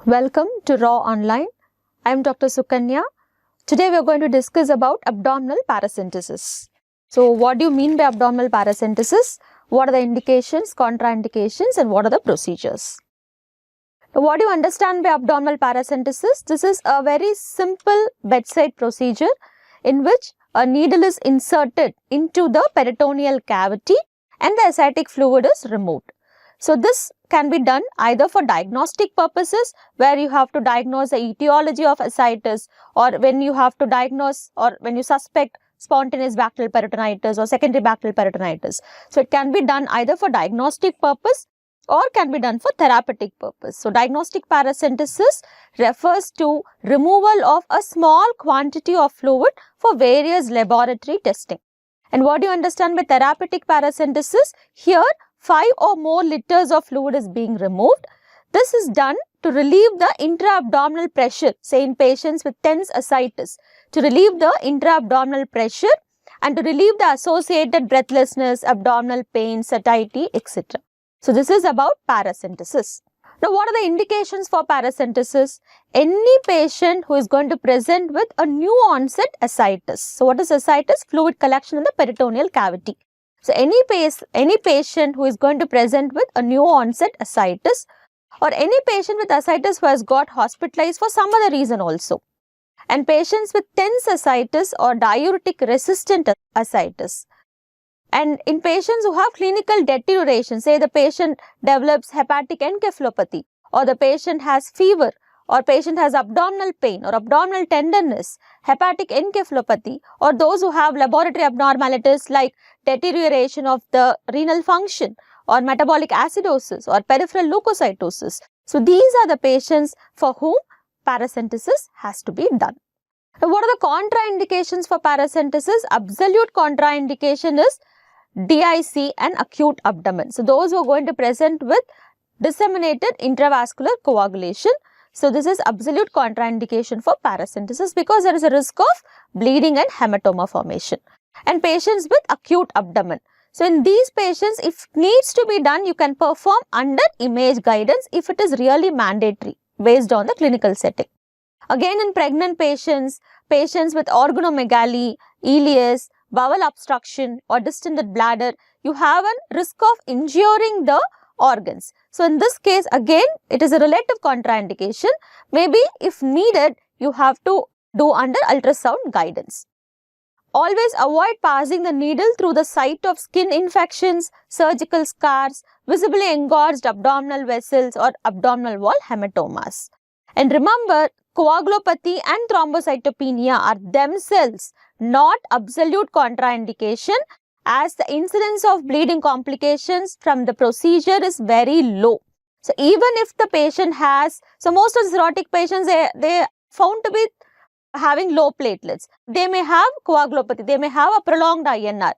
Welcome to Raaonline. I am Dr. Sukanya. Today we are going to discuss about abdominal paracentesis. So what do you mean by abdominal paracentesis? What are the indications, contraindications, and what are the procedures? Now, what do you understand by abdominal paracentesis? This is a very simple bedside procedure in which a needle is inserted into the peritoneal cavity and the ascitic fluid is removed. So this can be done either for diagnostic purposes, where you have to diagnose the etiology of ascites, or when you have to diagnose or when you suspect spontaneous bacterial peritonitis or secondary bacterial peritonitis. So it can be done either for diagnostic purpose or can be done for therapeutic purpose. So diagnostic paracentesis refers to removal of a small quantity of fluid for various laboratory testing. And what do you understand by therapeutic paracentesis? Here 5 or more liters of fluid is being removed. This is done to relieve the intra-abdominal pressure, say in patients with tense ascites, to relieve the intra-abdominal pressure and to relieve the associated breathlessness, abdominal pain, satiety, etc. So this is about paracentesis. Now what are the indications for paracentesis? Any patient who is going to present with a new onset ascites. So what is ascites? Fluid collection in the peritoneal cavity. So any patient who is going to present with a new onset ascites, or any patient with ascites who has got hospitalized for some other reason also, and patients with tense ascites or diuretic resistant ascites, and in patients who have clinical deterioration, say the patient develops hepatic encephalopathy, or the patient has fever, or patient has abdominal pain or abdominal tenderness, hepatic encephalopathy, or those who have laboratory abnormalities like deterioration of the renal function or metabolic acidosis or peripheral leukocytosis. So these are the patients for whom paracentesis has to be done. Now, what are the contraindications for paracentesis? Absolute contraindication is DIC and acute abdomen. So those who are going to present with disseminated intravascular coagulation. So this is absolute contraindication for paracentesis because there is a risk of bleeding and hematoma formation. And patients with acute abdomen. So in these patients, if needs to be done, you can perform under image guidance if it is really mandatory based on the clinical setting. Again, in pregnant patients, patients with organomegaly, ileus, bowel obstruction or distended bladder, you have a risk of injuring the organs. So in this case, again, it is a relative contraindication. Maybe if needed, you have to do under ultrasound guidance. Always avoid passing the needle through the site of skin infections, surgical scars, visibly engorged abdominal vessels or abdominal wall hematomas. And remember, coagulopathy and thrombocytopenia are themselves not absolute contraindication, as the incidence of bleeding complications from the procedure is very low. So even if the patient has, so most of the cirrhotic patients, they found to be having low platelets. They may have coagulopathy, they may have a prolonged INR.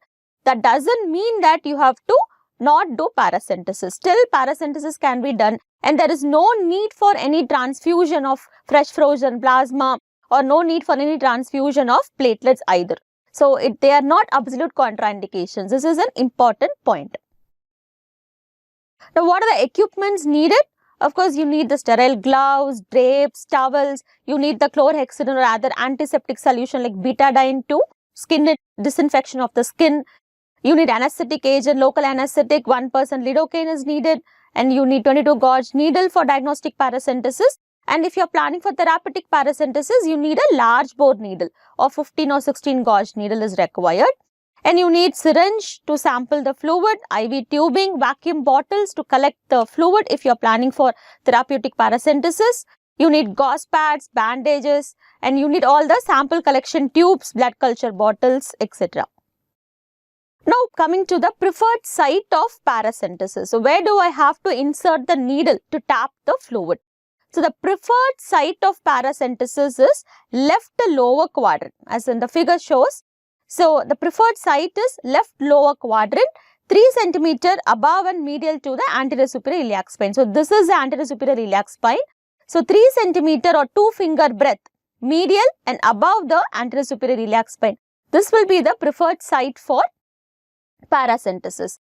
That doesn't mean that you have to not do paracentesis. Still paracentesis can be done, and there is no need for any transfusion of fresh frozen plasma or no need for any transfusion of platelets either. So they are not absolute contraindications. This is an important point. Now what are the equipments needed? Of course, you need the sterile gloves, drapes, towels. You need the chlorhexidine or other antiseptic solution like betadine to skin disinfection of the skin. You need anesthetic agent, local anesthetic, 1% lidocaine is needed, and you need 22 gauge needle for diagnostic paracentesis. And if you are planning for therapeutic paracentesis, you need a large bore needle or 15 or 16 gauge needle is required. And you need syringe to sample the fluid, IV tubing, vacuum bottles to collect the fluid if you are planning for therapeutic paracentesis. You need gauze pads, bandages, and you need all the sample collection tubes, blood culture bottles, etc. Now coming to the preferred site of paracentesis. So where do I have to insert the needle to tap the fluid? So the preferred site of paracentesis is left lower quadrant, as in the figure shows. So the preferred site is left lower quadrant, 3 cm above and medial to the anterior superior iliac spine. So this is the anterior superior iliac spine. So 3 cm or 2 finger breadth medial and above the anterior superior iliac spine. This will be the preferred site for paracentesis.